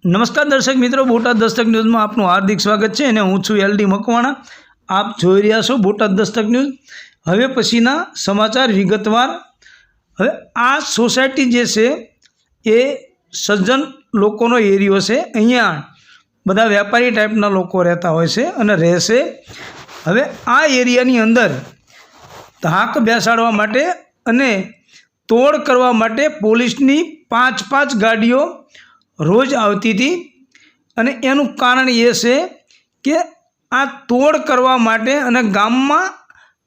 નમસ્કાર દર્શક મિત્રો, બોટાદ દસ્તક ન્યૂઝમાં આપનું હાર્દિક સ્વાગત છે અને હું છું એલડી મકવાણા. આપ જોઈ રહ્યા છો બોટાદ દસ્તક ન્યૂઝ. હવે પછીના સમાચાર વિગતવાર. હવે આ સોસાયટી જે છે એ સજ્જન લોકોનો એરિયો છે. અહીંયા બધા વેપારી ટાઈપના લોકો રહેતા હોય છે અને રહેશે. હવે આ એરિયાની અંદર ધાક બેસાડવા માટે અને તોડ કરવા માટે પોલીસની 5 ગાડીઓ રોજ આવતી હતી. અને એનું કારણ એ છે કે આ તોડ કરવા માટે અને ગામમાં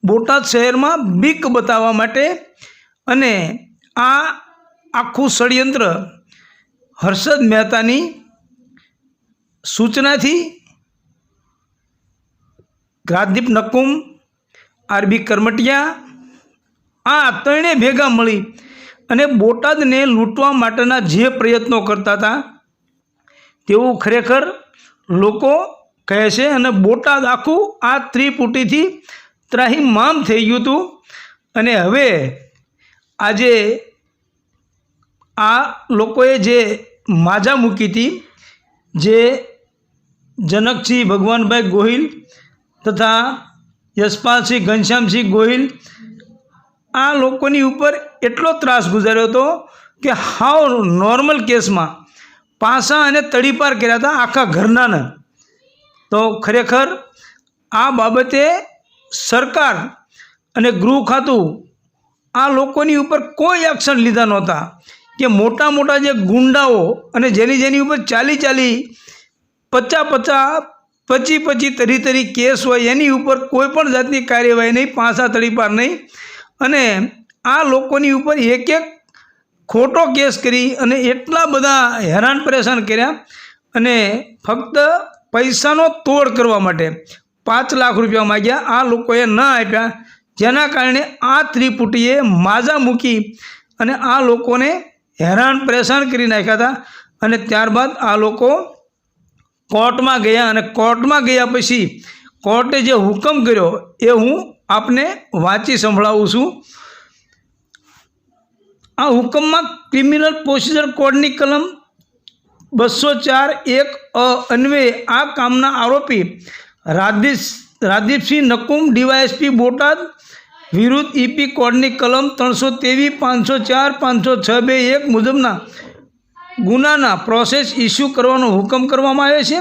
બોટાદ શહેરમાં બીક બતાવવા માટે. અને આ આખું ષડયંત્ર હર્ષદ મહેતાની સૂચનાથી રાજદીપ નકુમ, આરબી કરમટિયા, આ ત્રણેય ભેગા મળી અને બોટાદને લૂંટવા માટેના જે પ્રયત્નો કરતા હતા તેવું ખરેખર લોકો કહે છે. અને બોટાદ આખું આ ત્રિપુટીથી ત્રાહિમામ થઈ ગયું હતું. અને હવે આજે આ લોકોએ જે માજા મૂકી હતી, જે જનકસિંહ ભગવાનભાઈ ગોહિલ તથા યશપાલસિંહ ઘનશ્યામસિંહ ગોહિલ, આ લોકોની ઉપર એટલો ત્રાસ ગુજાર્યો હતો કે હાવ નોર્મલ કેસમાં પાસા અને તડીપાર કર્યા હતા આખા ઘરનાને. તો ખરેખર આ બાબતે સરકાર અને ગૃહ ખાતું આ લોકોની ઉપર કોઈ એક્શન લીધા નહોતા. કે મોટા મોટા જે ગુંડાઓ અને જેની ઉપર 50-50 કેસ હોય એની ઉપર કોઈ પણ જાતની કાર્યવાહી નહીં, પાસા તડીપાર નહીં. અને આ લોકોની ઉપર એક ખોટો કેસ કરી અને એટલા બધા હેરાન પરેશાન કર્યા. અને ફક્ત પૈસાનો તોડ કરવા માટે 5 લાખ રૂપિયા માગ્યા. આ લોકોએ ન આપ્યા, જેના કારણે આ ત્રિપુટીએ માજા મૂકી અને આ લોકોને હેરાન પરેશાન કરી નાખ્યા હતા. અને ત્યારબાદ આ લોકો કોર્ટમાં ગયા. અને કોર્ટમાં ગયા પછી કોર્ટે જે હુકમ કર્યો એ હું આપને વાંચી સંભળાવું છું. આ હુકમમાં ક્રિમિનલ પ્રોસિજર કોડની કલમ 204(1) અન્વયે આ કામના આરોપી રાજદીપસિંહ નકુમ ડીવાયએસપી બોટાદ વિરુદ્ધ ઈપી કોડની કલમ 323, 504, 506(2) મુજબના ગુનાના પ્રોસેસ ઇસ્યુ કરવાનો હુકમ કરવામાં આવ્યો છે.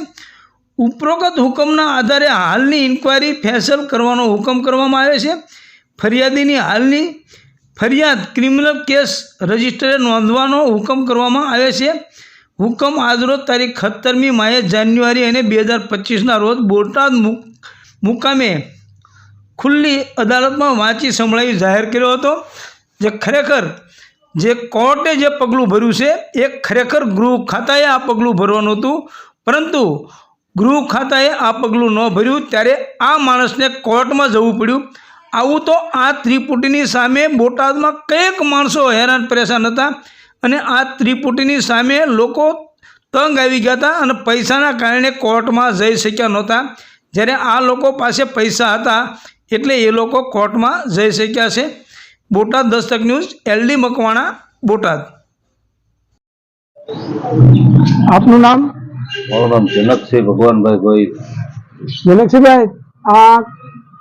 ઉપરોક્ત હુકમના આધારે હાલની ઇન્ક્વાયરી ફેસલ કરવાનો હુકમ કરવામાં આવ્યો છે. ફરિયાદીની હાલની ફરિયાદ ક્રિમિનલ કેસ રજિસ્ટરે નોંધવાનો હુકમ કરવામાં આવે છે. હુકમ આજરોજ તારીખ 17મી જાન્યુઆરી અને 2025ના રોજ બોટાદ મુકામે ખુલ્લી અદાલતમાં વાંચી સંભળાવી જાહેર કર્યો હતો. જે ખરેખર જે કોર્ટે જે પગલું ભર્યું છે એ ખરેખર ગૃહ ખાતાએ આ પગલું ભરવાનું હતું, પરંતુ ગૃહ ખાતાએ આ પગલું ન ભર્યું ત્યારે આ માણસને કોર્ટમાં જવું પડ્યું. આવું તો આ ત્રિપુટીની સામે બોટાદમાં કંઈક માણસો હેરાન પરેશાન હતા અને આ ત્રિપુટીની સામે લોકો તંગ આવી ગયા હતા અને પૈસાના કારણે કોર્ટમાં જઈ શક્યા નહોતા. જ્યારે આ લોકો પાસે પૈસા હતા એટલે એ લોકો કોર્ટમાં જઈ શક્યા છે. Botad Dastak News, LD Makwana, Botad. આપનું નામ? મારું નામ જનકસિંહ ભગવાનભાઈ ગોહિલ. જનકસિંહભાઈ, આ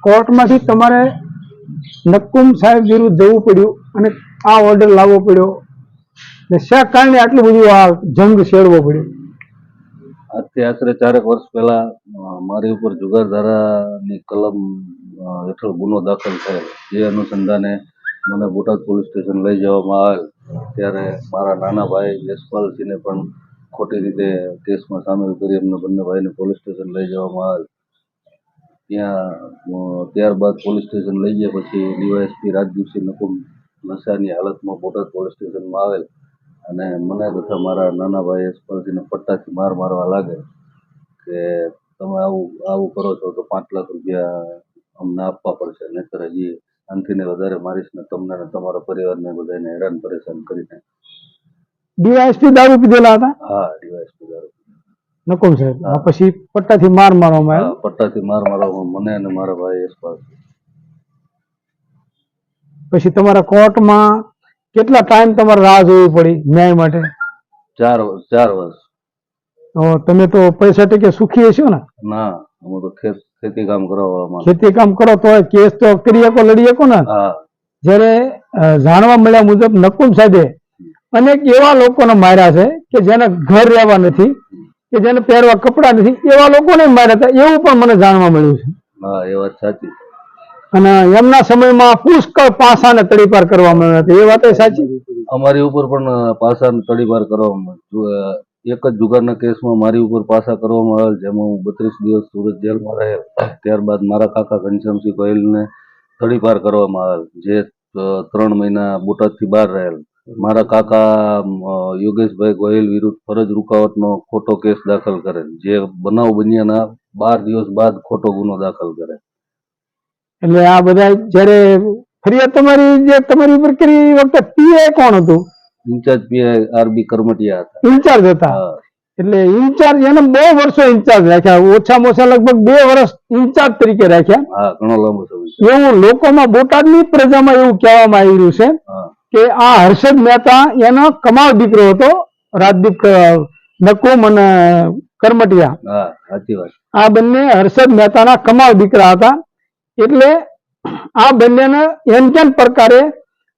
કોર્ટમાંથી તમારે નક્કુમ સાહેબ વિરુદ્ધ જવું પડ્યું અને આ ઓર્ડર લાવવો પડ્યો, શા કારણે આટલું બધું આ જંગ છેડવો પડ્યો? આજથી આશરે 4 વર્ષ પહેલા મારી ઉપર જુગારધારાની કલમ હેઠળ ગુનો દાખલ થયેલ. જે અનુસંધાને મને બોટાદ પોલીસ સ્ટેશન લઈ જવામાં આવેલ. ત્યારે મારા નાના ભાઈ યશપાલસિંહને પણ ખોટી રીતે કેસમાં સામેલ કરી એમને બંને ભાઈને પોલીસ સ્ટેશન લઈ જવામાં આવેલ. ત્યારબાદ પોલીસ સ્ટેશન લઈ ગયા પછી ડીવાયએસપી રાજદીપસિંહ નકુમ નશાની હાલતમાં બોટાદ પોલીસ સ્ટેશનમાં આવેલ અને મને તથા મારા નાના ભાઈ યશપાલસિંહને પટ્ટાથી મારવા લાગે કે તમે આવું કરો છો તો 5 લાખ રૂપિયા અમને આપવા પડશે, નહીંતર હજી આનાથી વધારે મારીશ ને તમને ને તમારા પરિવારને બધાને હેરાન પરેશાન કરીને. ડીવાયએસપી દારૂ પીધેલા હતા? હા, ડીવાયએસપી દારૂ નકુમ સાહેબ. પછી પટ્ટાથી મારવામાં આવ્યો? પટ્ટાથી મારવામાં મને અને મારા ભાઈ યશપાલ. પછી તમારા કોર્ટમાં કેટલા ટાઈમ તમારે રાહ જોવી પડી ન્યાય માટે? 4 વર્ષ. તો તમે તો પૈસા ટકે સુખી હશો ને? ના, અમે તો ખેતી કામ કરવા વાળા. ખેતી કામ કરો તો કેસ તો કરી શકો, લડી શકો ને? હા. જ્યારે જાણવા મળ્યા મુજબ નકુમ સાહેબે અનેક એવા લોકોને માર્યા છે કે જેને ઘર રહેવા નથી, કે જેને પહેરવા કપડા નથી, એવા લોકોને માર્યા હતા, એવું પણ મને જાણવા મળ્યું છે. હા, એ વાત સાચી. અને એમના સમયમાં પુષ્કળ પાસાને તડીપાર કરવામાં આવ્યા હતા, એ વાત સાચી? અમારી ઉપર પણ પાસા તડીપાર કરવામાં, એક જ જુગારના કેસમાં મારી ઉપર પાસા કરવામાં આવેલ, જેમાં હું 32 દિવસ સુરત જેલમાં રહેલ. ત્યારબાદ મારા કાકા ઘનશ્યામસિંહ ગોહિલને તડીપાર કરવામાં આવેલ, જે 3 મહિના બોટાદથી બહાર રહેલ. મારા કાકા યોગેશભાઈ ગોહિલ વિરુદ્ધ ફરજ રૂકાવટનો ખોટો કેસ દાખલ કરેલ, જે બનાવ બન્યાના 12 દિવસ બાદ ખોટો ગુનો દાખલ કરે. એટલે આ બધા જયારે ફરિયાદ તમારી ઉપર કરી એ વખતે પીઆઈ કોણ હતું? ઇન્ચાર્જ પીઆઈ આરબી કરમટિયા હતા. ઇન્ચાર્જ હતા. એટલે ઇન્ચાર્જ એને બહુ વર્ષો ઇન્ચાર્જ રાખ્યા, ઓછામાં ઓછા લગભગ 2 વર્ષ ઇન્ચાર્જ તરીકે રાખ્યા. હા, ઘણો લાંબો સમય. એવું લોકોમાં, બોટાદની પ્રજામાં એવું કહેવામાં આવી રહ્યું છે કે આ હર્ષદ મહેતા એનો કમાલ દીકરો હતો, રાજદીપ નકુમ અને કરમટિયા. હા, સાચી વાત. આ બંને હર્ષદ મહેતાના કમાલ દીકરા હતા. એટલે આ બંનેને એમ કેમ પ્રકારે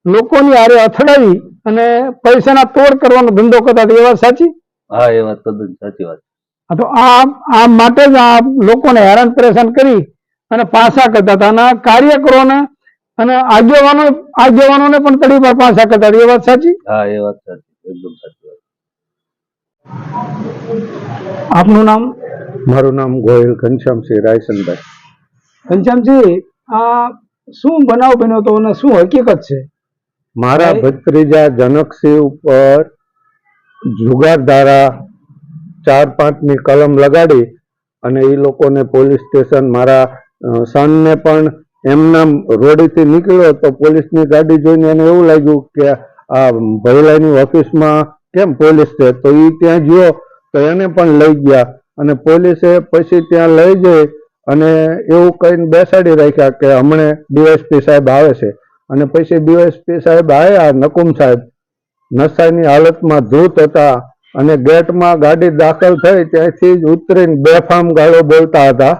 લોકોની હારે અથડાવી અને પૈસાના તોડ કરવાનો ધંધો કરતા હતા, એ વાત સાચી? હા, એ વાત તદ્દન સાચી વાત. તો આ માટે જ આ લોકોને હેરાન પરેશાન કરી અને પાસા કરતા હતા, અને કાર્યકરોને અને આગેવાનોને પણ તડી પર પાસા કરતા હતા, એ વાત સાચી? હા, એ વાત સાચી, એકદમ સાચી વાત. આપનું નામ? મારું નામ ગોહિલ ઘનશ્યામસિંહ રાયસનભાઈ. ઘનશ્યામસિંહ, આ શું બનાવ બન્યો હતો અને શું હકીકત છે? મારા ભત્રીજા જનકસિંહ ઉપર જુગાર ધારા 4-5 ની કલમ લગાડી અને એ લોકોને પોલીસ સ્ટેશન, મારા સનને પણ એમના રોડેથી નીકળ્યો તો પોલીસની ગાડી જોઈને એને એવું લાગ્યું કે આ ભૈલાની ઓફિસમાં કેમ પોલીસ છે, તો એ ત્યાં ગયો તો એને પણ લઈ ગયા અને પોલીસે પછી ત્યાં લઈ જઈ અને એવું કહીને બેસાડી રાખ્યા કે હમણે ડીએસપી સાહેબ આવે છે. અને પછી ડીએસપી સાહેબ આવ્યા, નકુમ સાહેબ નશાની હાલતમાં ધૂત હતા અને ગેટમાં ગાડી દાખલ થઈ ત્યાંથી જ ઉતરીને બેફામ ગાળો બોલતા હતા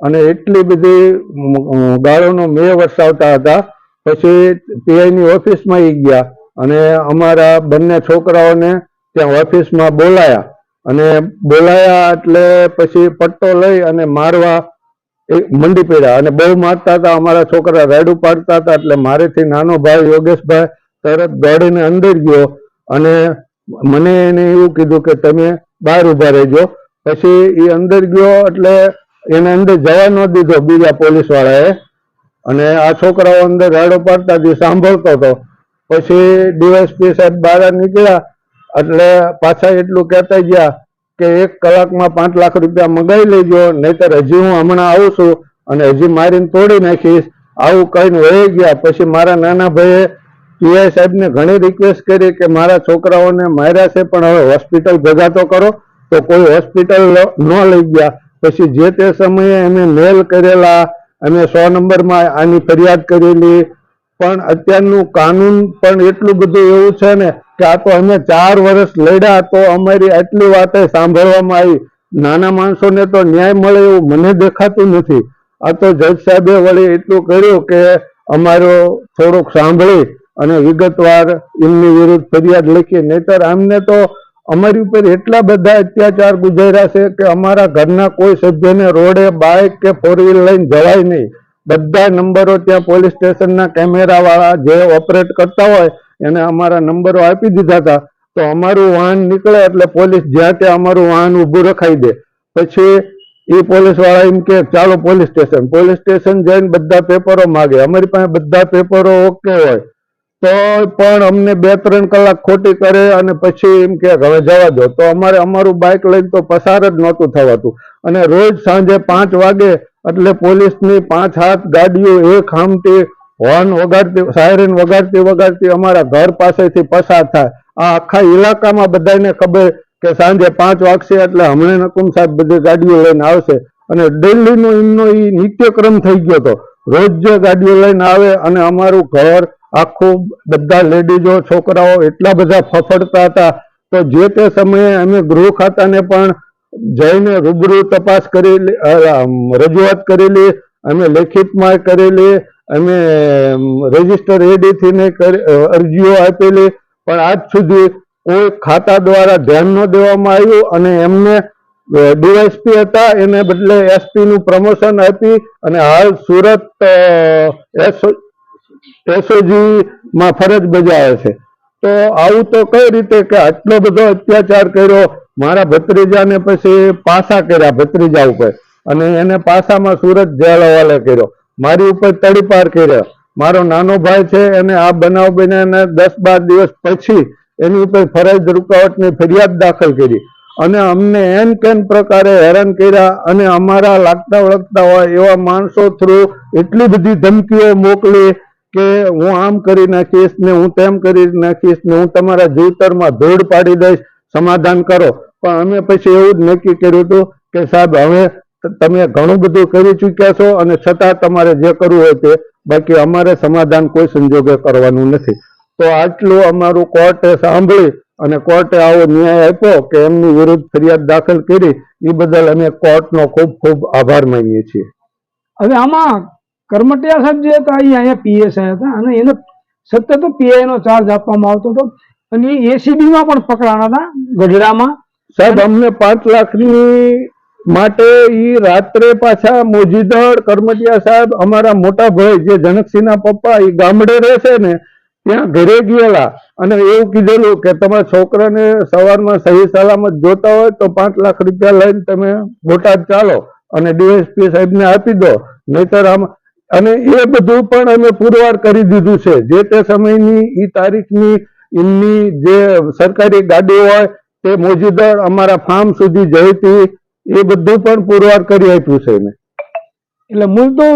અને એટલી બધી ગાળોનો મેં વરસાવતા હતા. પછી પીઆઈની ઓફિસમાં ગયા અને અમારા બંને છોકરાઓને ત્યાં ઓફિસમાં બોલાયા અને બોલાયા એટલે પછી પટ્ટો લઈ અને મારવા મંડી પડ્યા અને બહુ મારતા હતા. અમારા છોકરા રાડું પાડતા હતા એટલે મારેથી નાનો ભાઈ યોગેશભાઈ તરત દોડીને અંદર ગયો અને મને એને એવું કીધું કે તમે બહાર ઉભા રહેજો. પછી એ અંદર ગયો એટલે એને અંદર જવા ન દીધો બીજા પોલીસ વાળાએ અને આ છોકરાઓ અંદર રાડો પાડતા હતી, સાંભળતો હતો. પછી ડીએસપી સાહેબ બહાર નીકળ્યા એટલે પાછા એટલું કહેતા ગયા કે 1 કલાકમાં 5 લાખ રૂપિયા મંગાવી લેજો, નહીતર હજી હું હમણાં આવું છું અને હજી મારીને તોડી નાખીશ. આવું કહીને વહી ગયા. પછી મારા નાના ભાઈએ પીઆઈ સાહેબને ઘણી રિક્વેસ્ટ કરી કે મારા છોકરાઓને માર્યા છે પણ હવે હોસ્પિટલ ભેગા તો કરો, તો કોઈ હોસ્પિટલ ન લઈ ગયા. પછી જે તે સમયે અમે મેલ કરેલા, અમે 100 નંબરમાં આની ફરિયાદ કરેલી, પણ અત્યારનું કાનૂન પણ એટલું બધું એવું છે ને કે આ તો અમે 4 વર્ષ લડ્યા તો અમારી આટલી વાતે સાંભળવામાં આવી. નાના માણસોને તો ન્યાય મળે એવું મને દેખાતું નથી. આ તો જજ સાહેબે વળી એટલું કર્યું કે અમારો થોડુંક સાંભળી અને વિગતવાર એમની વિરુદ્ધ ફરિયાદ લખી, નહીતર આમને તો અમારી ઉપર એટલા બધા અત્યાચાર ગુજાર્યા છે કે અમારા ઘરના કોઈ સભ્યને રોડે બાઇક કે 4 વ્હીલ લઈને જવાય નહીં. બધા નંબરો ત્યાં પોલીસ સ્ટેશનના કેમેરા વાળા જે ઓપરેટ કરતા હોય એને અમારા નંબરો આપી દીધા હતા. તો અમારું વાહન નીકળે એટલે પોલીસ જ્યાં ત્યાં અમારું વાહન ઊભું રખાઈ દે. પછી એ પોલીસ વાળા એમ કે ચાલો પોલીસ સ્ટેશન જઈને બધા પેપરો માગે. અમારી પાસે બધા પેપરો ઓકે હોય તો પણ અમને 2-3 કલાક ખોટી કરે અને પછી એમ કે હવે જવા દો. તો અમારે અમારું બાઇક લઈને તો પસાર જ નહોતું થવાતું અને રોજ સાંજે 5 વાગે એટલે પોલીસની 5-7 ગાડીઓ એક હામટી હોર્ન વગાડતી, સાયરન વગાડતી અમારા ઘર પાસેથી પસાર થાય. આ આખા ઇલાકામાં બધાને ખબર કે સાંજે 5 વાગશે એટલે હમણાં નકુમ સાહેબ બધી ગાડીઓ લઈને આવશે અને ડેલીનો એમનો એ નિત્યક્રમ થઈ ગયો હતો. રોજ જે ગાડીઓ લઈને આવે અને અમારું ઘર આખું બધા લેડીઝો છોકરાઓ એટલા બધા ફફડતા હતા. તો જે તે સમયે અમે ગૃહ ખાતાને પણ જઈને રૂબરૂ તપાસ કરેલી, રજૂઆત કરેલી, અમે લેખિતમાં કરેલી, અમે રજીસ્ટર એડીથી ને અરજીઓ આપેલી, પણ આજ સુધી કોઈ ખાતા દ્વારા ધ્યાન ન દેવામાં આવ્યું અને એમને ડીવાયએસપી હતા એને બદલે એસપી નું પ્રમોશન આપી અને હાલ સુરત એસઓજી માં ફરજ બજાવે છે. તો આવું તો કઈ રીતે કે આટલો બધો અત્યાચાર કર્યો, મારા ભત્રીજાને પછી પાસા કર્યા ભત્રીજા ઉપર અને એને પાસામાં સુરત જેલ હવાલે કર્યો, મારી ઉપર તડીપાર કર્યા. મારો નાનો ભાઈ છે એને આ બનાવ બન્યાના 10-12 દિવસ પછી એની ઉપર ફરજ રૂકાવટની ફરિયાદ દાખલ કરી અને અમને એન કેન પ્રકારે હેરાન કર્યા અને અમારા લાગતા વળગતા હોય એવા માણસો થ્રુ એટલી બધી ધમકીઓ મોકલી કે હું આમ કરી નાખીશ ને હું તેમ કરી નાખીશ ને હું તમારા જીવતરમાં ધૂળ પાડી દઈશ, સમાધાન કરો. પણ અમે પછી એવું જ નક્કી કર્યું હતું કે સાહેબ હવે તમે ઘણું બધું કરી ચૂક્યા છો અને છતાં તમારે જે કરવું હોય તે, બાકી અમારે સમાધાન કોઈ સંજોગે કરવાનું નથી. તો આટલું અમારું કોર્ટે સાંભળી અને કોર્ટે આવો ન્યાય આપ્યો કે એમની વિરુદ્ધ ફરિયાદ દાખલ કરી, એ બદલ અમે કોર્ટનો ખૂબ ખૂબ આભાર માનીએ છીએ. હવે આમાં કરમટિયા સાહેબ જે હતા અહીંયા પીએસઆઈ હતા અને એને સતત પીઆઈ નો ચાર્જ આપવામાં આવતો હતો અને એ એસીબી માં પણ પકડાણા હતા ગઢડામાં. સાહેબ અમને 5 લાખની માટે ઈ રાત્રે પાછા મોજીદળ કરમટિયા સાહેબ અમારા મોટા ભાઈ જે જનકસિંહના પપ્પા એ ગામડે રહે છે ને ત્યાં ઘરે ગયેલા અને એવું કીધેલું કે તમારા છોકરાને સવારમાં સહી સલામત જોતા હોય તો 5 લાખ રૂપિયા લઈને તમે બોટાદ ચાલો અને ડીએસપી સાહેબને આપી દો, નહીતર આમ. અને એ બધું પણ અમે પુરવાર કરી દીધું છે. જે તે સમયની ઈ તારીખની એમની જે સરકારી ગાડી હોય તે મોજીદળ અમારા ફાર્મ સુધી જઈ હતી, એ બધું પણ પુરવાર કરી આપ્યું છે મેં. એટલે મૂળ તો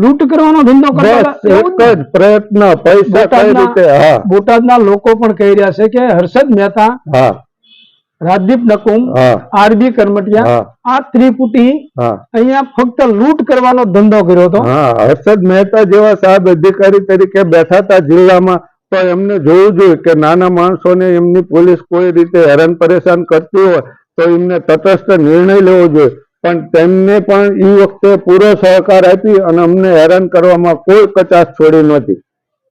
લૂંટ કરવાનો ધંધો કરતા એક જ પ્રયત્ન પૈસા કઈ રીતે. હા, બોટાદના લોકો પણ કહી રહ્યા છે કે હર્ષદ મહેતા, હા, રાજદીપ નકુમ, હા, આરબી કરમટિયા, આ ત્રિપુટી હા, અહીંયા ફક્ત લૂંટ કરવાનો ધંધો કર્યો હતો. હા. હર્ષદ મહેતા જેવા સાહેબ અધિકારી તરીકે બેઠા હતા જિલ્લામાં, તો એમને જોવું જોઈએ કે નાના માણસોને એમની પોલીસ કોઈ રીતે હેરાન પરેશાન કરતી હોય તો એમને તટસ્થ નિર્ણય લેવો જોઈએ, પણ તેમને પણ એ વખતે પૂરો સહકાર આપી અને અમને હેરાન કરવામાં કોઈ કચાશ છોડી નહોતી.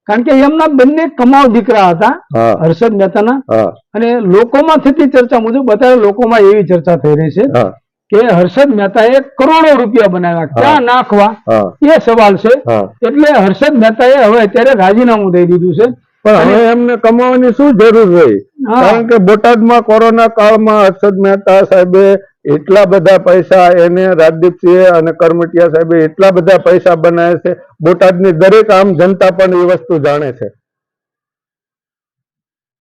કારણ કે એમના બંને કમાવ દીકરા હતા હા, હર્ષદ મહેતાના. હા, અને લોકોમાં થતી ચર્ચા મુજબ અત્યારે લોકોમાં એવી ચર્ચા થઈ રહી છે હા, કે હર્ષદ મહેતાએ કરોડો રૂપિયા બનાવ્યા, ક્યાં નાખવા હા, એ સવાલ છે. હા. એટલે હર્ષદ મહેતાએ હવે અત્યારે રાજીનામું દઈ દીધું છે. પણ હવે એમને કમાવાની શું જરૂર રહી? હા. કારણ કે બોટાદમાં કોરોના કાળમાં હર્ષદ મહેતા સાહેબે એટલા બધા પૈસા, એને રાજદીપસિંહ અને કરમટિયા સાહેબે એટલા બધા પૈસા બનાવ્યા છે, બોટાદની દરેક આમ જનતા પણ એ વસ્તુ જાણે છે.